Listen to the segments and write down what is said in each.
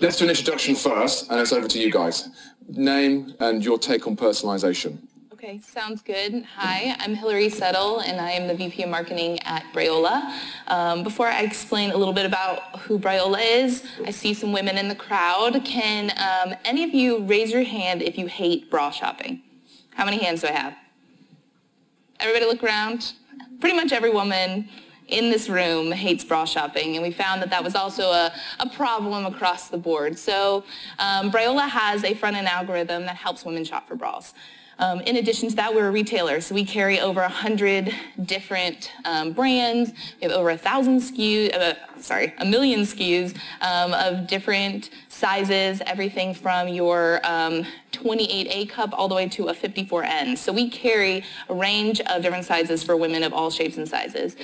Let's do an introduction first, and it's over to you guys. Name and your take on personalization. Okay, sounds good. Hi, I'm Hillary Settle, and I am the VP of Marketing at Brayola. Before I explain a little bit about who Brayola is, I see some women in the crowd. Can any of you raise your hand if you hate bra shopping? How many hands do I have? Everybody look around. Pretty much every woman in this room hates bra shopping, and we found that that was also a problem across the board. So Brayola has a front-end algorithm that helps women shop for bras. In addition to that, we're a retailer, so we carry over 100 different brands. We have over 1,000 SKUs, a million SKUs of different sizes, everything from your 28A cup all the way to a 54N. So we carry a range of different sizes for women of all shapes and sizes.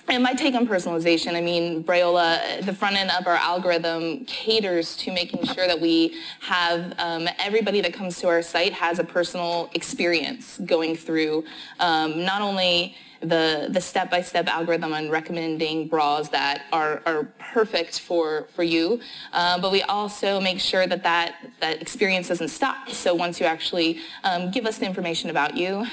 And my take on personalization, I mean, Brayola, the front end of our algorithm caters to making sure that we have everybody that comes to our site has a personal experience going through not only the step-by-step algorithm on recommending bras that are perfect for you, but we also make sure that that experience doesn't stop. So once you actually give us the information about you,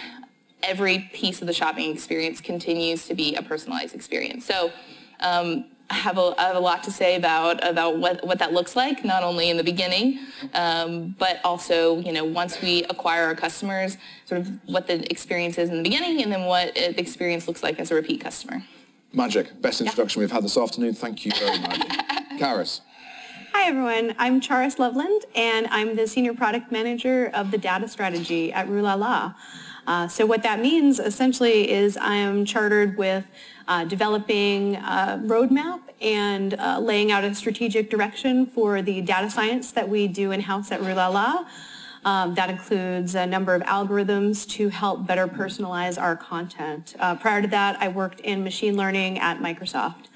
every piece of the shopping experience continues to be a personalized experience. So I have a lot to say about what that looks like, not only in the beginning, but also, you know, once we acquire our customers, sort of what the experience is in the beginning, and then what the experience looks like as a repeat customer. Magic. Best introduction we've had this afternoon. Thank you very much. Karis. Hi everyone, I'm Acharya Loveland, and I'm the Senior Product Manager of the Data Strategy at Brayola. So what that means essentially is I am chartered with developing a roadmap and laying out a strategic direction for the data science that we do in-house at Brayola. That includes a number of algorithms to help better personalize our content. Prior to that, I worked in machine learning at Microsoft.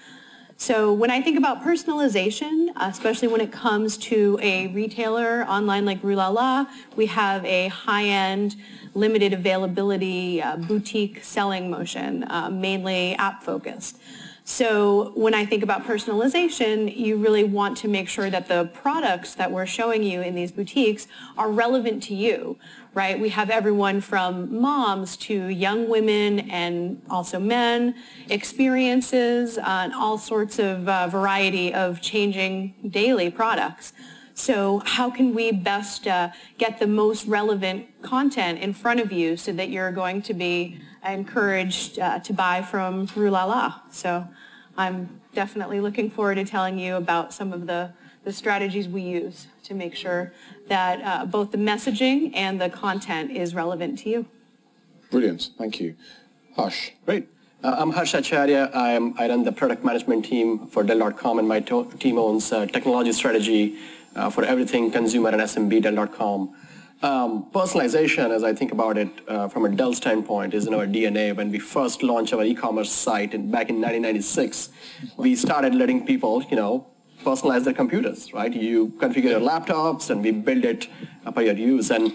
So when I think about personalization, especially when it comes to a retailer online like Brayola, we have a high-end, limited availability boutique selling motion, mainly app-focused. So when I think about personalization, you really want to make sure that the products that we're showing you in these boutiques are relevant to you, right? We have everyone from moms to young women and also men, experiences, and all sorts of variety of changing daily products. So how can we best get the most relevant content in front of you so that you're going to be encouraged to buy from Brayola? So I'm definitely looking forward to telling you about some of the strategies we use to make sure that both the messaging and the content is relevant to you. Brilliant. Thank you. Harsh. Great. I'm Harsh Acharya. I run the product management team for Dell.com, and my team owns technology strategy for everything consumer and SMB Dell.com. Personalization, as I think about it from a Dell standpoint, is in our DNA. When we first launched our e-commerce site back in 1996, we started letting people, you know, personalize their computers, right? You configure your laptops, and we build it per your use. And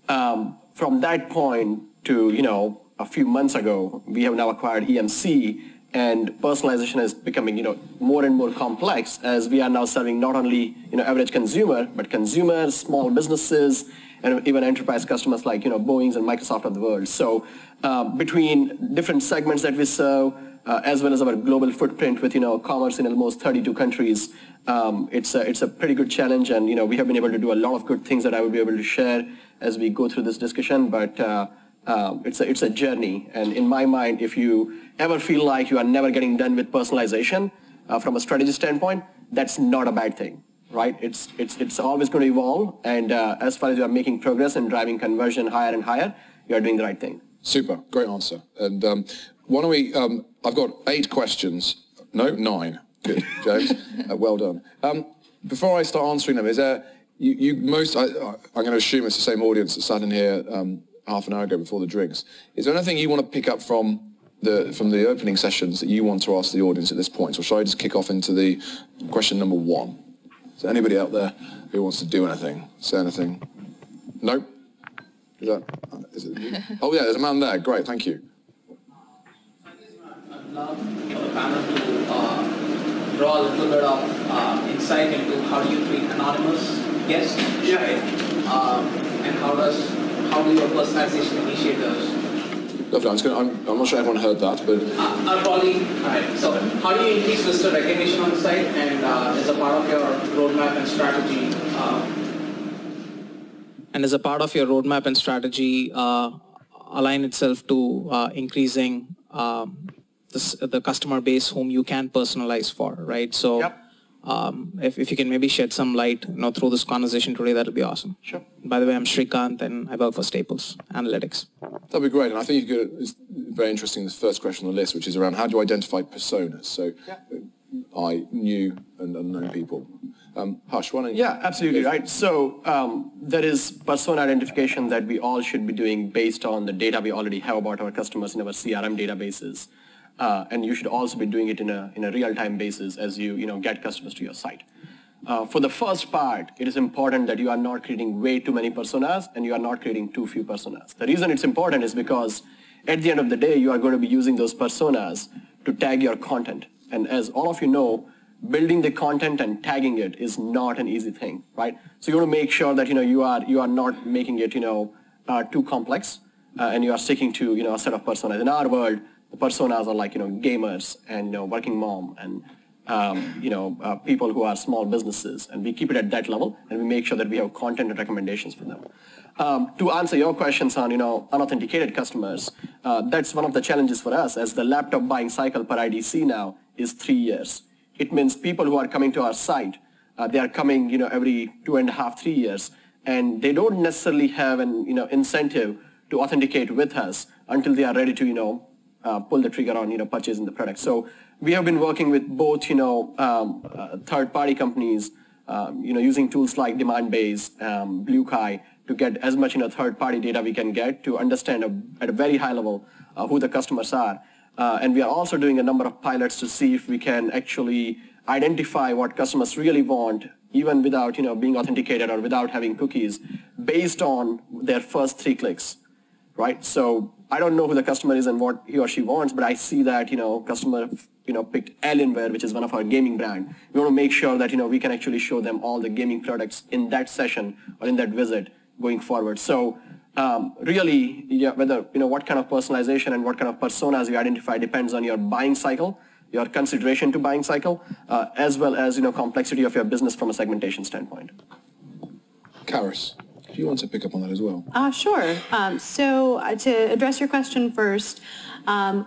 from that point to, you know, a few months ago, we have now acquired EMC, and personalization is becoming, you know, more and more complex as we are now serving not only, you know, average consumer, but consumers, small businesses, and even enterprise customers like, you know, Boeings and Microsoft of the world. So between different segments that we serve, as well as our global footprint with, you know, commerce in almost 32 countries, it's a pretty good challenge, and, you know, we have been able to do a lot of good things that I will be able to share as we go through this discussion, but it's a journey. And in my mind, if you ever feel like you are never getting done with personalization from a strategy standpoint, that's not a bad thing, right? It's always going to evolve, and as far as you are making progress and driving conversion higher and higher, you are doing the right thing. Super. Great answer. And why don't we, I've got 8 questions. No, 9. Good, James. Well done. Before I start answering them, is there, I'm going to assume it's the same audience that sat in here half an hour ago before the drinks. Is there anything you want to pick up from the opening sessions that you want to ask the audience at this point? Or shall I just kick off into the question number 1? Is there anybody out there who wants to do anything, say anything? No? Is it you? Oh yeah, there's a man there. Great, thank you. I'd love for the panel to draw a little bit of insight into how do you treat anonymous guests, right? And how do your personalization initiatives? Lovely. I'm not sure everyone heard that, but I'll probably, right. So how do you increase visitor recognition on the site, and as a part of your roadmap and strategy? Align itself to increasing the customer base whom you can personalize for, right? So Yep. If you can maybe shed some light through this conversation today, that'll be awesome. Sure. By the way, I'm Shrikant and I work for Staples Analytics. that'd be great. And I think it's very interesting, this first question on the list, which is around how do you identify personas? So new and unknown people. Harsh, why don't you? Yeah, absolutely, right. So there is persona identification that we all should be doing based on the data we already have about our customers in our CRM databases. And you should also be doing it in a real-time basis as you get customers to your site. For the first part, it is important that you are not creating way too many personas and you are not creating too few personas. The reason it's important is because at the end of the day, you are going to be using those personas to tag your content. And as all of you know, building the content and tagging it is not an easy thing, right? So you want to make sure that you are not making it too complex, and you are sticking to a set of personas. In our world, the personas are like gamers and working mom and people who are small businesses, and we keep it at that level, and we make sure that we have content and recommendations for them. To answer your questions on unauthenticated customers, that's one of the challenges for us, as the laptop buying cycle per IDC now is 3 years. It means people who are coming to our site, they are coming every 2.5, 3 years, and they don't necessarily have an incentive to authenticate with us until they are ready to pull the trigger on purchasing the product. So we have been working with both third-party companies, using tools like Demandbase, BlueKai, to get as much third-party data we can get to understand at a very high level who the customers are. And we are also doing a number of pilots to see if we can actually identify what customers really want, even without being authenticated or without having cookies, based on their first 3 clicks, right? So I don't know who the customer is and what he or she wants, but I see that customer picked Alienware, which is one of our gaming brand. We want to make sure that we can actually show them all the gaming products in that session or in that visit going forward. So really, whether what kind of personalization and what kind of personas you identify depends on your buying cycle, your consideration to buying cycle, as well as complexity of your business from a segmentation standpoint. Karis, do you want to pick up on that as well? Sure. So to address your question first,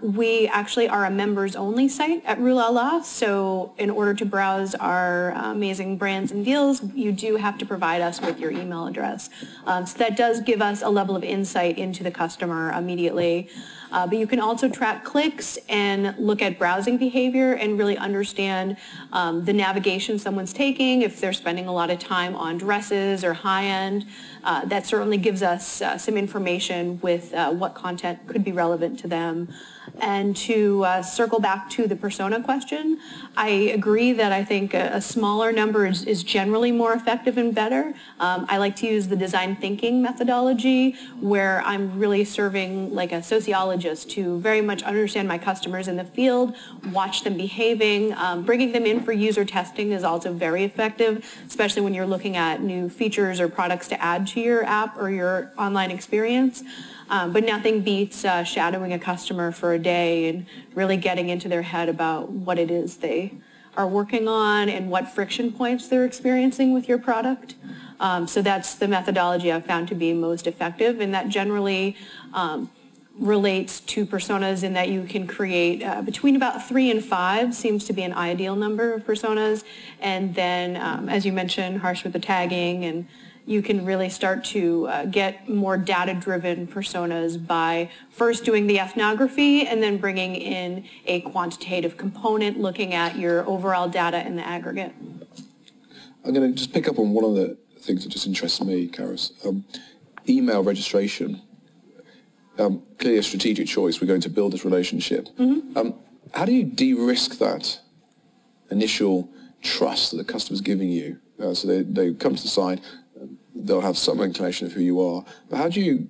we actually are a members-only site at Roulala. So in order to browse our amazing brands and deals, you do have to provide us with your email address. So that does give us a level of insight into the customer immediately. But you can also track clicks and look at browsing behavior and really understand the navigation someone's taking, if they're spending a lot of time on dresses or high-end. That certainly gives us some information with what content could be relevant to them. And to circle back to the persona question, I agree that I think a smaller number is generally more effective and better. I like to use the design thinking methodology, where I'm really serving like a sociologist to very much understand my customers in the field, watch them behaving. Bringing them in for user testing is also very effective, especially when you're looking at new features or products to add to your app or your online experience. But nothing beats shadowing a customer for a day and really getting into their head about what it is they are working on and what friction points they're experiencing with your product. So that's the methodology I've found to be most effective, and that generally relates to personas in that you can create between about 3 and 5 seems to be an ideal number of personas. And then, as you mentioned, Harsh, with the tagging, and you can really start to get more data-driven personas by first doing the ethnography and then bringing in a quantitative component, looking at your overall data in the aggregate. I'm going to just pick up on one of the things that just interests me, Karis. Email registration. Clearly a strategic choice. We're going to build this relationship. Mm-hmm. How do you de-risk that initial trust that the customer's giving you? So they come to the site, they'll have some inclination of who you are, but how do you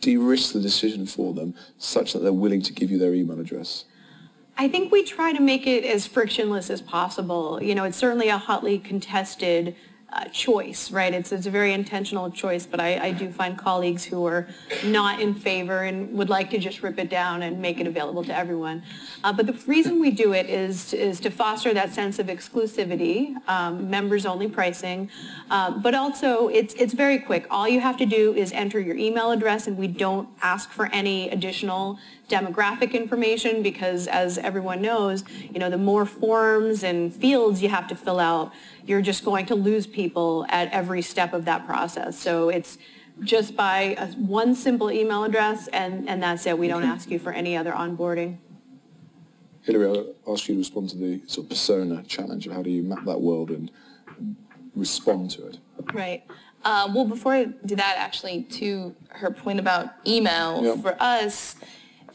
de-risk the decision for them such that they're willing to give you their email address? I think we try to make it as frictionless as possible. You know, it's certainly a hotly contested choice, right? It's a very intentional choice, but I do find colleagues who are not in favor and would like to just rip it down and make it available to everyone. But the reason we do it is to foster that sense of exclusivity, members-only pricing, but also it's very quick. All you have to do is enter your email address, and we don't ask for any additional demographic information because, as everyone knows, you know, the more forms and fields you have to fill out, you're just going to lose people at every step of that process. So it's just by one simple email address, and that's it. We don't ask you for any other onboarding. Hillary, I'll ask you to respond to the sort of persona challenge of how do you map that world and respond to it. Right. Well, before I do that, actually, to her point about email, for us,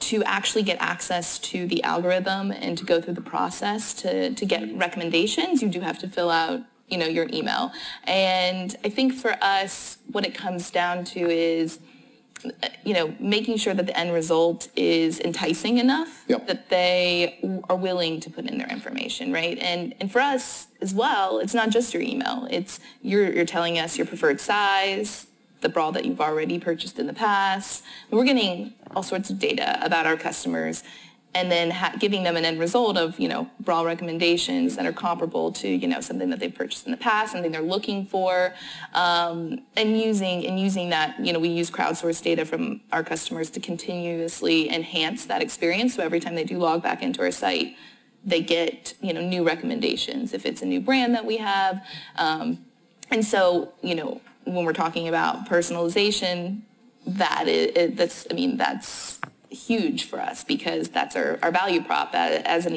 to actually get access to the algorithm and to go through the process to get recommendations, you do have to fill out, you know, your email. And I think for us, what it comes down to is, you know, making sure that the end result is enticing enough that they are willing to put in their information, right? And for us as well, it's not just your email. It's you're telling us your preferred size, the bra that you've already purchased in the past. And we're getting all sorts of data about our customers, and then giving them an end result of, you know, bra recommendations that are comparable to, you know, something that they've purchased in the past, something they're looking for, and using that, you know, we use crowdsourced data from our customers to continuously enhance that experience. So every time they do log back into our site, they get, you know, new recommendations if it's a new brand that we have. And so, you know, when we're talking about personalization, that's huge for us because that's our value prop as an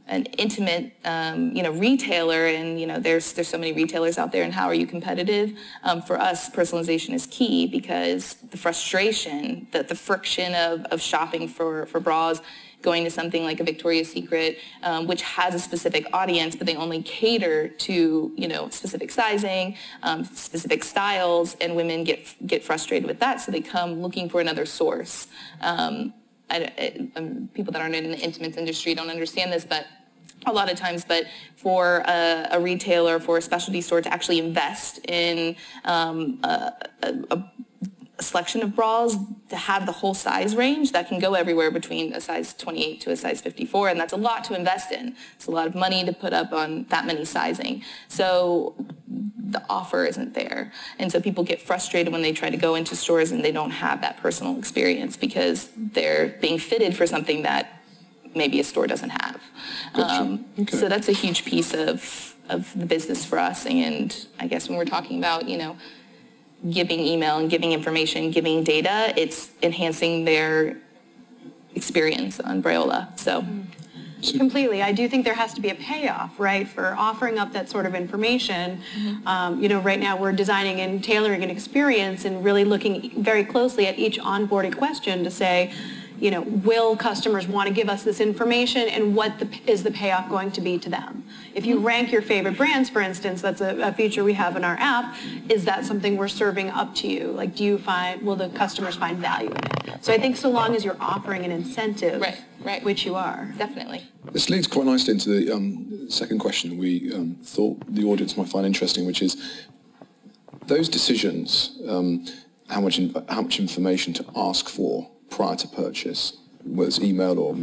intimate, you know, retailer. And, you know, there's so many retailers out there, and how are you competitive? For us, personalization is key because the frustration, the friction of shopping for bras, going to something like a Victoria's Secret, which has a specific audience, but they only cater to, you know, specific sizing, specific styles, and women get frustrated with that, so they come looking for another source. People that aren't in the intimates industry don't understand this, but a lot of times, but for a retailer, for a specialty store to actually invest in a selection of bras, to have the whole size range that can go everywhere between a size 28 to a size 54, and that's a lot to invest in. It's a lot of money to put up on that many sizing. So the offer isn't there. And so people get frustrated when they try to go into stores and they don't have that personal experience because they're being fitted for something that maybe a store doesn't have. So that's a huge piece of the business for us. And I guess when we're talking about, you know, giving email and giving information, giving data, it's enhancing their experience on Brayola. So completely. I do think there has to be a payoff, right, for offering up that sort of information. You know, right now we're designing and tailoring an experience and really looking very closely at each onboarding question to say, you know, will customers want to give us this information, and what is the payoff going to be to them? If you rank your favorite brands, for instance, that's a feature we have in our app, is that something we're serving up to you? Like, will the customers find value in it? So I think so long as you're offering an incentive, right. which you are. Definitely. This leads quite nicely into the second question we thought the audience might find interesting, which is those decisions, how much information to ask for prior to purchase, whether it's email or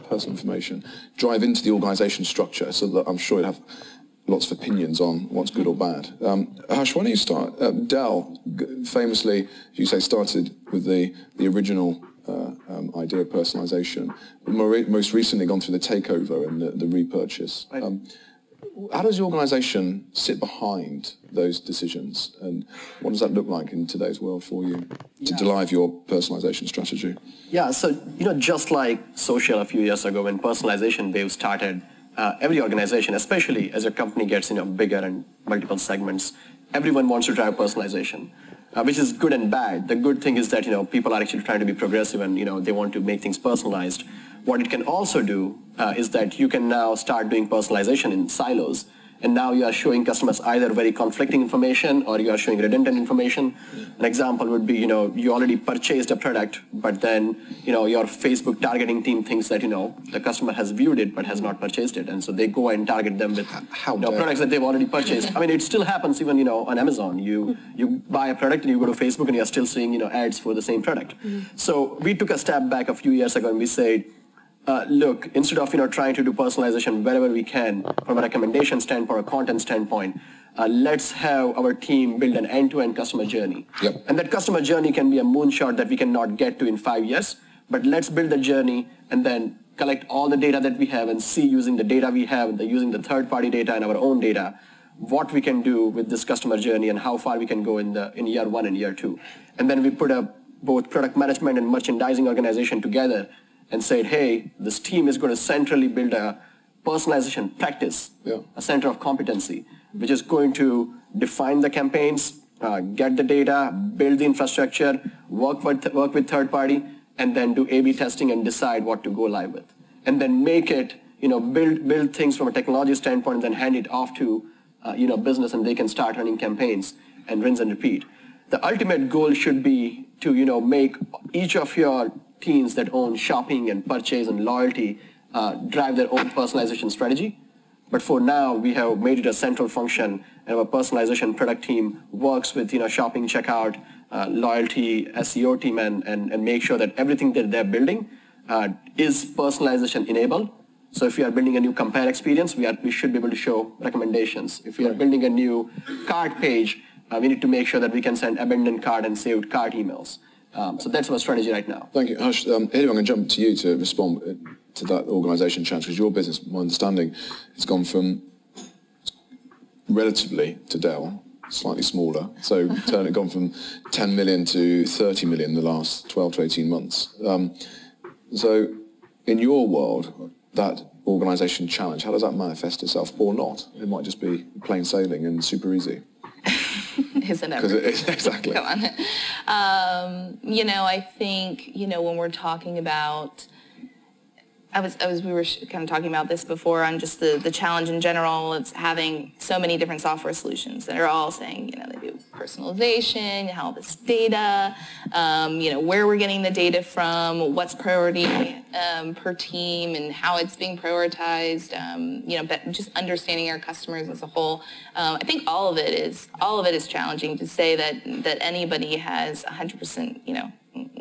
personal information, drive into the organisation structure, so that I'm sure you'd have lots of opinions on what's good or bad. Harsh, why don't you start? Dell, famously, as you say, started with the original idea of personalisation, but most recently gone through the takeover and the repurchase. Right. How does the organisation sit behind those decisions, and what does that look like in today's world for you to drive your personalisation strategy? Yeah, so, you know, just like social a few years ago when personalization wave started, every organization, especially as a company gets, you know, bigger and multiple segments, everyone wants to drive personalization, which is good and bad. The good thing is that, you know, people are actually trying to be progressive and, you know, they want to make things personalized. What it can also do is that you can now start doing personalization in silos. and now you are showing customers either very conflicting information or you are showing redundant information. An example would be, you already purchased a product, but then, your Facebook targeting team thinks that, the customer has viewed it but has not purchased it, and so they go and target them with products that they've already purchased. I mean, it still happens even, on Amazon. You buy a product and you go to Facebook and you're still seeing, ads for the same product. So we took a step back a few years ago and we said, look, instead of trying to do personalization wherever we can from a recommendation standpoint or content standpoint, let's have our team build an end-to-end customer journey. Yep. And that customer journey can be a moonshot that we cannot get to in 5 years, but let's build the journey and then collect all the data that we have and see, using the data we have, using the third-party data and our own data, what we can do with this customer journey and how far we can go in year 1 and year 2. And then we put both product management and merchandising organization together and said, hey, this team is going to centrally build a personalization practice, a center of competency, which is going to define the campaigns, get the data, build the infrastructure, work with third party, and then do A/B testing and decide what to go live with. And then make it, build things from a technology standpoint and then hand it off to, business, and they can start running campaigns and rinse and repeat. The ultimate goal should be to, make each of your teams that own shopping and purchase and loyalty drive their own personalization strategy. But for now, we have made it a central function, and our personalization product team works with shopping, checkout, loyalty, SEO team, and make sure that everything that they're building is personalization enabled. So if we are building a new compare experience, we should be able to show recommendations. If we are building a new cart page, we need to make sure that we can send abandoned cart and saved cart emails. So that's our strategy right now. Thank you. Harsh, Hilary, I'm going to jump to you to respond to that organisation challenge, because your business, my understanding, has gone from relatively to Dell, slightly smaller. So gone from 10 million to 30 million in the last 12 to 18 months. So in your world, that organisation challenge, how does that manifest itself, or not? It might just be plain sailing and super easy. Isn't it? Exactly. Come on. I think, when we're talking about, we were kind of talking about this before on just the challenge in general. It's having so many different software solutions that are all saying, they do personalization, all this data, where we're getting the data from, what's priority per team, and how it's being prioritized. But just understanding our customers as a whole. I think all of it is challenging. To say that anybody has 100%,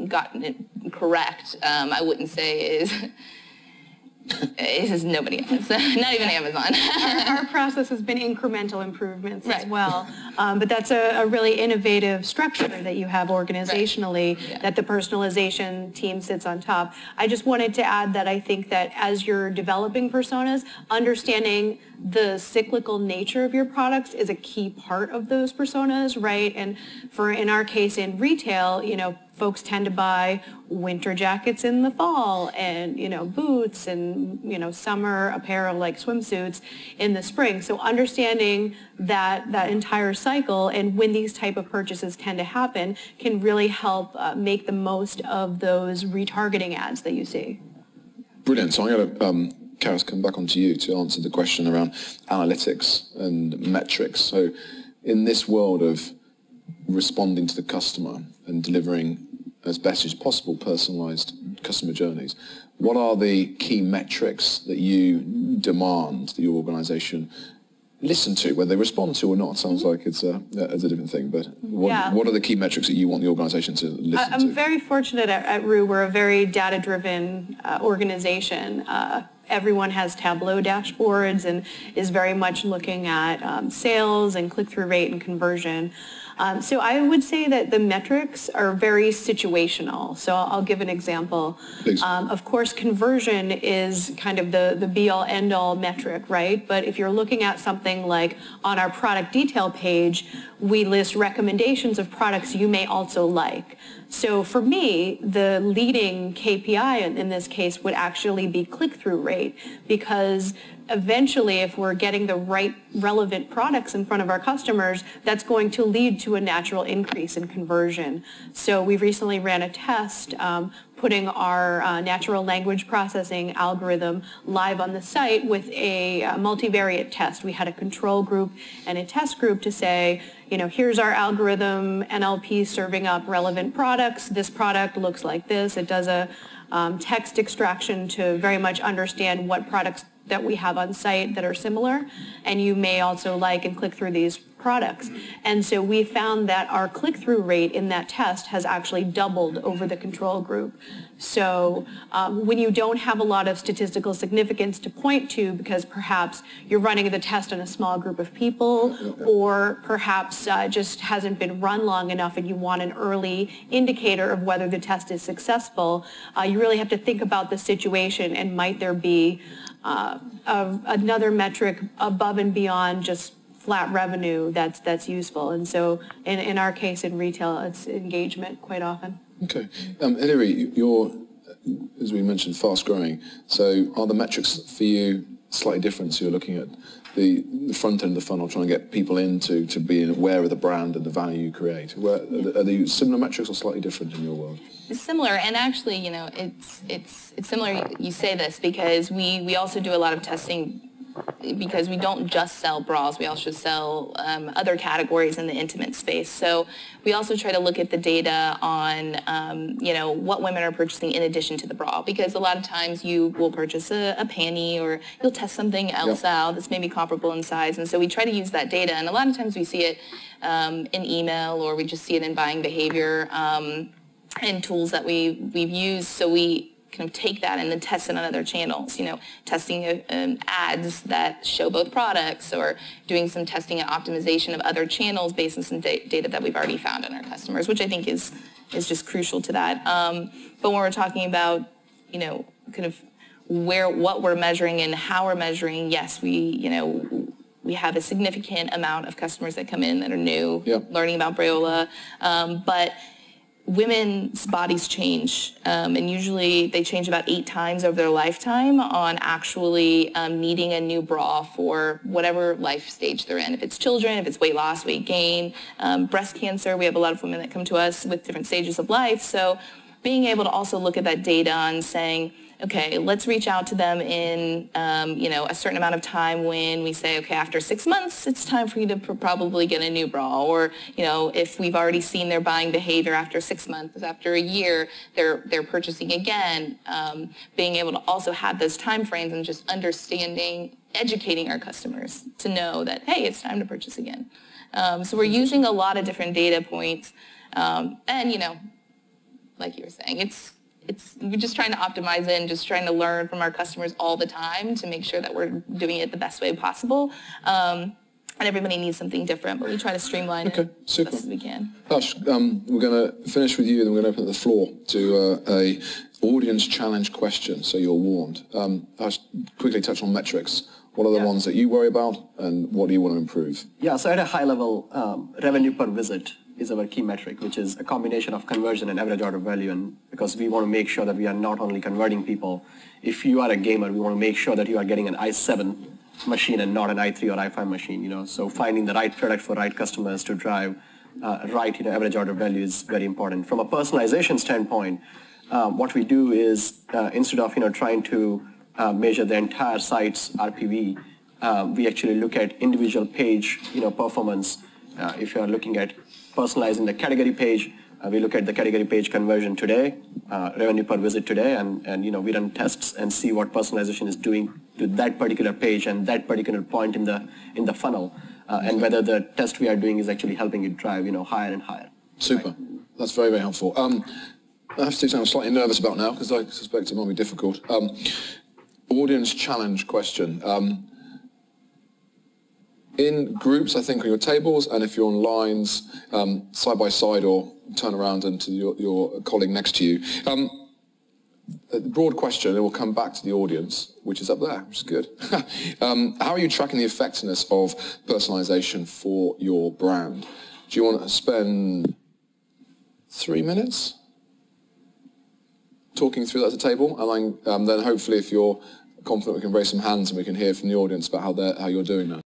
gotten it correct, I wouldn't say is. It is nobody else, not even Amazon. Our process has been incremental improvements as well, but that's a really innovative structure that you have organizationally, that the personalization team sits on top. I just wanted to add that I think that as you're developing personas, understanding the cyclical nature of your products is a key part of those personas, right? And in our case in retail, folks tend to buy winter jackets in the fall and, boots and, summer apparel like swimsuits in the spring. So understanding that entire cycle and when these type of purchases tend to happen can really help make the most of those retargeting ads that you see. Brilliant. So I'm going to, Karis, come back onto you to answer the question around analytics and metrics. So in this world of responding to the customer and delivering as best as possible personalized customer journeys, what are the key metrics that you demand that your organization listen to? Whether they respond to or not sounds like it's a different thing, but what are the key metrics that you want the organization to listen to? I'm very fortunate at Rue. We're a very data-driven organization. Everyone has Tableau dashboards and is very much looking at sales and click-through rate and conversion. So I would say that the metrics are very situational. So I'll give an example. Of course, conversion is kind of the be-all, end-all metric, right? But if you're looking at something like on our product detail page, we list recommendations of products you may also like. So for me, the leading KPI in this case would actually be click-through rate, because eventually, if we're getting the right relevant products in front of our customers, that's going to lead to a natural increase in conversion. So we recently ran a test, putting our natural language processing algorithm live on the site with a multivariate test. We had a control group and a test group to say, here's our algorithm, NLP serving up relevant products. This product looks like this. It does a text extraction to very much understand what products that we have on site that are similar, and you may also like and click through these products. And so we found that our click-through rate in that test has actually doubled over the control group. So when you don't have a lot of statistical significance to point to because perhaps you're running the test on a small group of people, or perhaps just hasn't been run long enough and you want an early indicator of whether the test is successful, you really have to think about the situation and might there be another metric above and beyond just flat revenue that's useful. And so in our case in retail, it's engagement quite often. Okay. Hilary, you're, as we mentioned, fast growing. So are the metrics for you slightly different? So you're looking at the front end of the funnel, trying to get people into to being aware of the brand and the value you create. Are they similar metrics or slightly different in your world? It's similar, and actually, it's similar you say this because we also do a lot of testing because we don't just sell bras, we also sell other categories in the intimate space. So we also try to look at the data on, what women are purchasing in addition to the bra, because a lot of times you will purchase a panty or you'll test something else out that's maybe comparable in size. And so we try to use that data, and a lot of times we see it in email, or we just see it in buying behavior and tools that we've used. So we kind of take that and then test it on other channels, testing ads that show both products, or doing some testing and optimization of other channels based on some data that we've already found in our customers, which I think is just crucial to that. But when we're talking about, kind of what we're measuring and how we're measuring, yes, we have a significant amount of customers that come in that are new, learning about Brayola, but women's bodies change, and usually they change about 8 times over their lifetime on actually needing a new bra for whatever life stage they're in. If it's children, if it's weight loss, weight gain, breast cancer, we have a lot of women that come to us with different stages of life. So being able to also look at that data and saying, okay, let's reach out to them in, a certain amount of time when we say, okay, after 6 months, it's time for you to probably get a new bra. Or, if we've already seen their buying behavior after 6 months, after a year, they're purchasing again. Being able to also have those time frames and just educating our customers to know that, hey, it's time to purchase again. So we're using a lot of different data points. And, like you were saying, we're just trying to optimize it and just trying to learn from our customers all the time to make sure that we're doing it the best way possible. And everybody needs something different, but we try to streamline it as best as we can. Hush, we're going to finish with you, and then we're going to open up the floor to a audience challenge question, so you're warned. Hush, quickly touch on metrics. What are the ones that you worry about, and what do you want to improve? Yeah, so at a high level, revenue per visit is our key metric, which is a combination of conversion and average order value. And because we want to make sure that we are not only converting people, if you are a gamer, we want to make sure that you are getting an i7 machine and not an i3 or i5 machine, So finding the right product for right customers to drive right, average order value is very important. From a personalization standpoint, what we do is instead of, trying to measure the entire site's RPV, we actually look at individual page, performance. If you are looking at personalizing the category page, we look at the category page conversion today, revenue per visit today, and we run tests and see what personalization is doing to that particular page and that particular point in the funnel, and whether the test we are doing is actually helping it drive higher and higher. Super. Right. That's very, very helpful. I have to say I'm slightly nervous about now because I suspect it might be difficult. Audience challenge question. In groups, I think, on your tables, and if you're on lines, side by side, or turn around and to your colleague next to you. A broad question, it will come back to the audience, which is up there, which is good. How are you tracking the effectiveness of personalization for your brand? Do you want to spend 3 minutes talking through that at the table? And then hopefully, if you're confident, we can raise some hands and we can hear from the audience about how you're doing that.